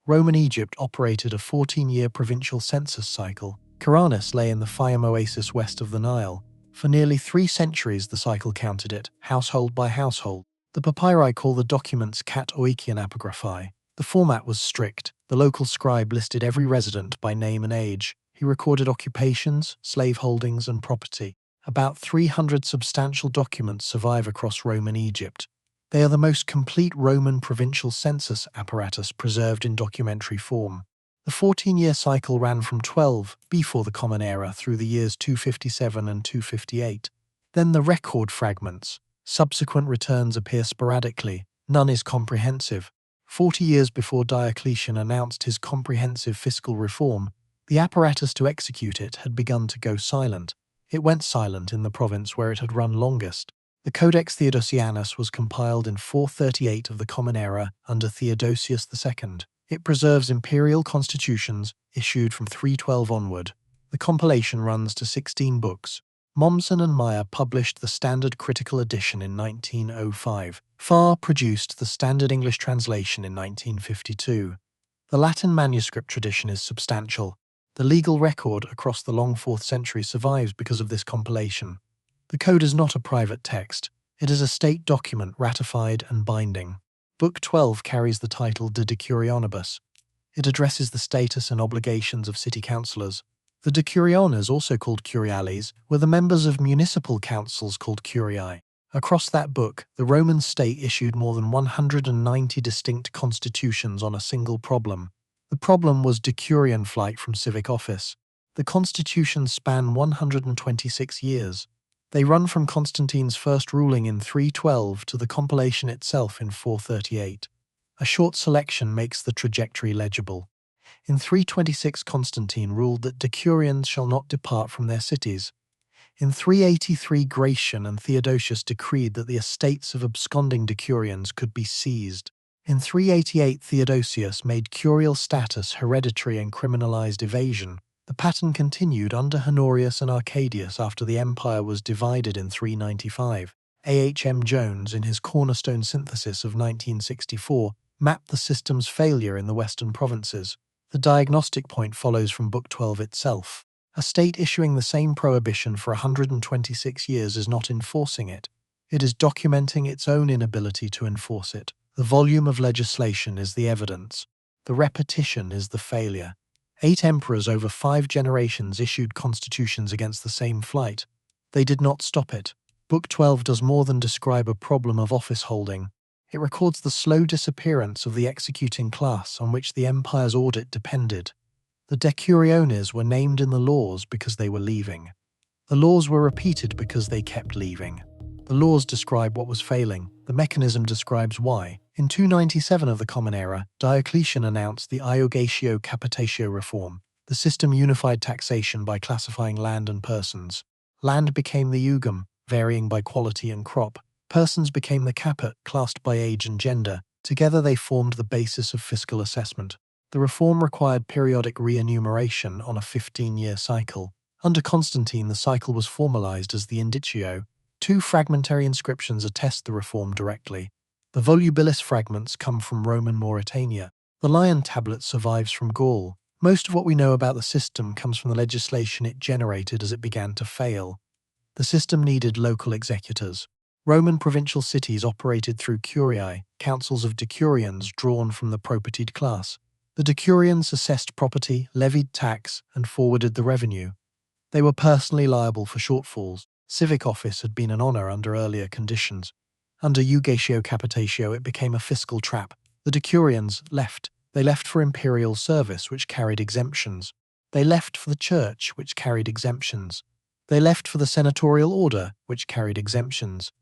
Roman Egypt operated a 14-year provincial census cycle. Karanis lay in the Fayum oasis west of the Nile. For nearly 3 centuries the cycle counted it, household by household. The papyri call the documents kat oikian apographi. The format was strict. The local scribe listed every resident by name and age. He recorded occupations, slave holdings, and property. About 300 substantial documents survive across Roman Egypt. They are the most complete Roman provincial census apparatus preserved in documentary form. The 14-year cycle ran from 12 before the Common Era through the years 257 and 258. Then the record fragments. Subsequent returns appear sporadically. None is comprehensive. 40 years before Diocletian announced his comprehensive fiscal reform, the apparatus to execute it had begun to go silent. It went silent in the province where it had run longest. The Codex Theodosianus was compiled in 438 of the Common Era under Theodosius II. It preserves imperial constitutions issued from 312 onward. The compilation runs to 16 books. Mommsen-Meyer published the Standard Critical Edition in 1905. Pharr produced the Standard English Translation in 1952. The Latin manuscript tradition is substantial. The legal record across the long 4th century survives because of this compilation. The code is not a private text. It is a state document ratified and binding. Book 12 carries the title De Decurionibus. It addresses the status and obligations of city councillors. The decuriones, also called curiales, were the members of municipal councils called curiae. Across that book, the Roman state issued more than 190 distinct constitutions on a single problem. The problem was decurion flight from civic office. The constitutions span 126 years. They run from Constantine's first ruling in 312 to the compilation itself in 438. A short selection makes the trajectory legible. In 326 Constantine ruled that decurions shall not depart from their cities. In 383 Gratian and Theodosius decreed that the estates of absconding decurions could be seized. In 388 Theodosius made curial status hereditary and criminalized evasion. The pattern continued under Honorius and Arcadius after the empire was divided in 395. A.H.M. Jones, in his cornerstone synthesis of 1964, mapped the system's failure in the western provinces. The diagnostic point follows from Book 12 itself. A state issuing the same prohibition for 126 years is not enforcing it. It is documenting its own inability to enforce it. The volume of legislation is the evidence. The repetition is the failure. 8 emperors over 5 generations issued constitutions against the same flight. They did not stop it. Book 12 does more than describe a problem of office holding. It records the slow disappearance of the executing class on which the empire's audit depended. The decuriones were named in the laws because they were leaving. The laws were repeated because they kept leaving. The laws describe what was failing. The mechanism describes why. In 297 of the Common Era, Diocletian announced the iogatio capitatio reform. The system unified taxation by classifying land and persons. Land became the eugum, varying by quality and crop. Persons became the caput, classed by age and gender. Together they formed the basis of fiscal assessment. The reform required periodic re-enumeration on a 15-year cycle. Under Constantine, the cycle was formalized as the inditio. 2 fragmentary inscriptions attest the reform directly. The volubilis fragments come from Roman Mauritania. The lion tablet survives from Gaul. Most of what we know about the system comes from the legislation it generated as it began to fail. The system needed local executors. Roman provincial cities operated through curiae, councils of decurions drawn from the propertied class. The decurions assessed property, levied tax, and forwarded the revenue. They were personally liable for shortfalls. Civic office had been an honor under earlier conditions. Under Eugatio Capitatio it became a fiscal trap. The decurions left. They left for imperial service, which carried exemptions. They left for the church, which carried exemptions. They left for the senatorial order, which carried exemptions.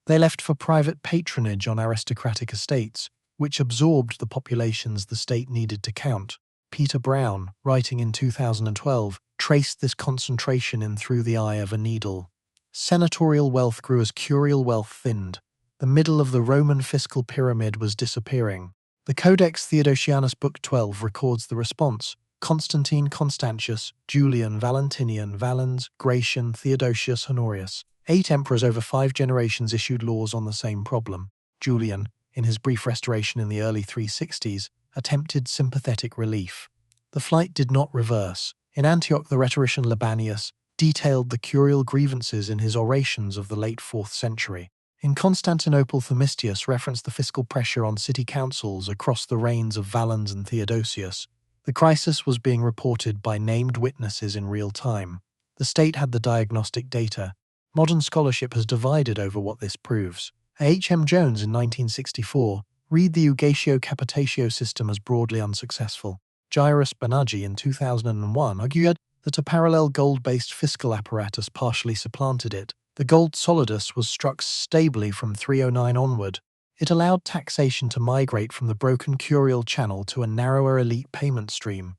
They left for private patronage on aristocratic estates, which absorbed the populations the state needed to count. Peter Brown, writing in 2012, traced this concentration in through the eye of a needle. Senatorial wealth grew as curial wealth thinned. The middle of the Roman fiscal pyramid was disappearing. The Codex Theodosianus Book 12 records the response. Constantine, Constantius, Julian, Valentinian, Valens, Gratian, Theodosius, Honorius. 8 emperors over 5 generations issued laws on the same problem. Julian, in his brief restoration in the early 360s, attempted sympathetic relief. The flight did not reverse. In Antioch, the rhetorician Libanius detailed the curial grievances in his orations of the late 4th century. In Constantinople, Themistius referenced the fiscal pressure on city councils across the reigns of Valens and Theodosius. The crisis was being reported by named witnesses in real time. The state had the diagnostic data. Modern scholarship has divided over what this proves. H. M. Jones in 1964 read the Ugatio Capitatio system as broadly unsuccessful. Jairus Banaji in 2001 argued that a parallel gold-based fiscal apparatus partially supplanted it. The gold solidus was struck stably from 309 onward. It allowed taxation to migrate from the broken curial channel to a narrower elite payment stream.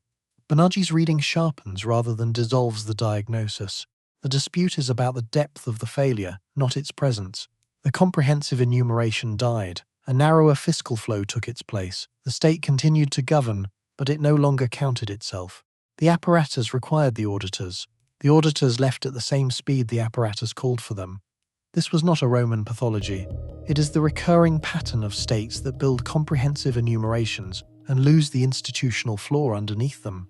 Banaji's reading sharpens rather than dissolves the diagnosis. The dispute is about the depth of the failure, not its presence. The comprehensive enumeration died. A narrower fiscal flow took its place. The state continued to govern, but it no longer counted itself. The apparatus required the auditors. The auditors left at the same speed the apparatus called for them. This was not a Roman pathology. It is the recurring pattern of states that build comprehensive enumerations and lose the institutional floor underneath them.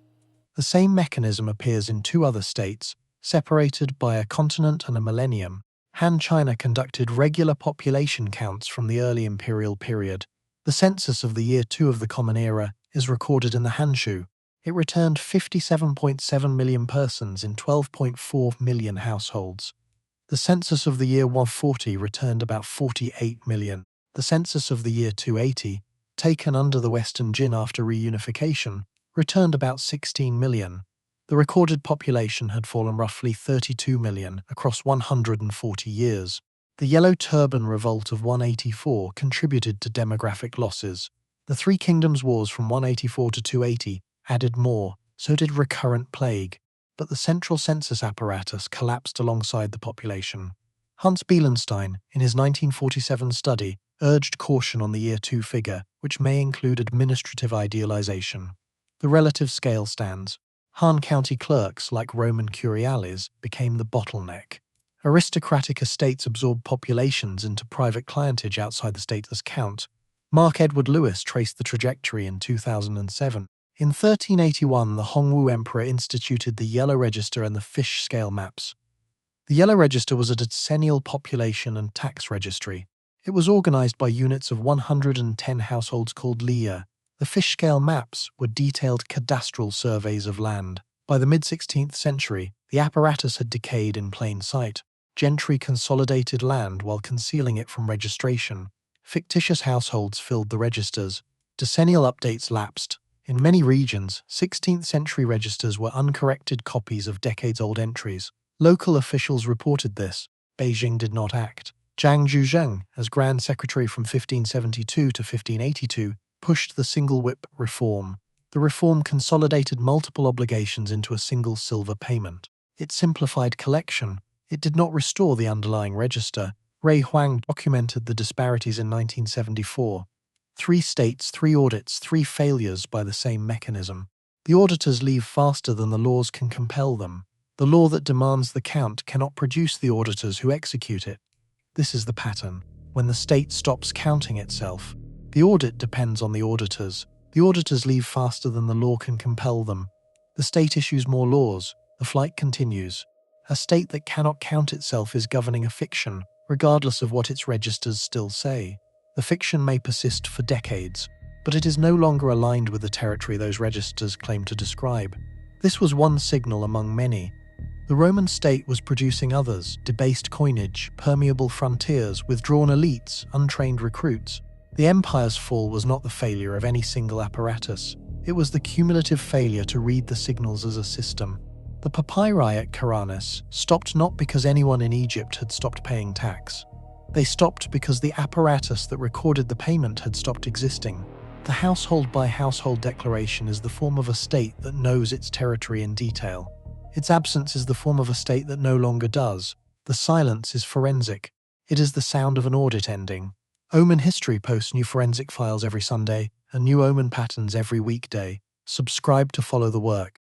The same mechanism appears in two other states, separated by a continent and a millennium. Han China conducted regular population counts from the early imperial period. The census of the year 2 of the Common Era is recorded in the Hanshu. It returned 57.7 million persons in 12.4 million households. The census of the year 140 returned about 48 million. The census of the year 280, taken under the Western Jin after reunification, returned about 16 million. The recorded population had fallen roughly 32 million across 140 years. The Yellow Turban Revolt of 184 contributed to demographic losses. The Three Kingdoms Wars from 184 to 280 added more, so did recurrent plague. But the central census apparatus collapsed alongside the population. Hans Bielenstein, in his 1947 study, urged caution on the year 2 figure, which may include administrative idealization. The relative scale stands. Han county clerks, like Roman curiales, became the bottleneck. Aristocratic estates absorbed populations into private clientage outside the status count. Mark Edward Lewis traced the trajectory in 2007. In 1381, the Hongwu Emperor instituted the Yellow Register and the Fish Scale Maps. The Yellow Register was a decennial population and tax registry. It was organized by units of 110 households called Lia. The Fish Scale Maps were detailed cadastral surveys of land. By the mid-16th century, the apparatus had decayed in plain sight. Gentry consolidated land while concealing it from registration. Fictitious households filled the registers. Decennial updates lapsed. In many regions, 16th-century registers were uncorrected copies of decades-old entries. Local officials reported this. Beijing did not act. Zhang Zhuzheng, as Grand Secretary from 1572 to 1582, pushed the single whip reform. The reform consolidated multiple obligations into a single silver payment. It simplified collection. It did not restore the underlying register. Huang documented the disparities in 1974. 3 states, 3 audits, 3 failures by the same mechanism. The auditors leave faster than the laws can compel them. The law that demands the count cannot produce the auditors who execute it. This is the pattern. When the state stops counting itself, the audit depends on the auditors. The auditors leave faster than the law can compel them. The state issues more laws. The flight continues. A state that cannot count itself is governing a fiction, regardless of what its registers still say. The fiction may persist for decades, but it is no longer aligned with the territory those registers claim to describe. This was one signal among many. The Roman state was producing others: debased coinage, permeable frontiers, withdrawn elites, untrained recruits. The empire's fall was not the failure of any single apparatus. It was the cumulative failure to read the signals as a system. The papyri at Karanis stopped not because anyone in Egypt had stopped paying tax. They stopped because the apparatus that recorded the payment had stopped existing. The household-by-household declaration is the form of a state that knows its territory in detail. Its absence is the form of a state that no longer does. The silence is forensic. It is the sound of an audit ending. Omen History posts new forensic files every Sunday and new Omen patterns every weekday. Subscribe to follow the work.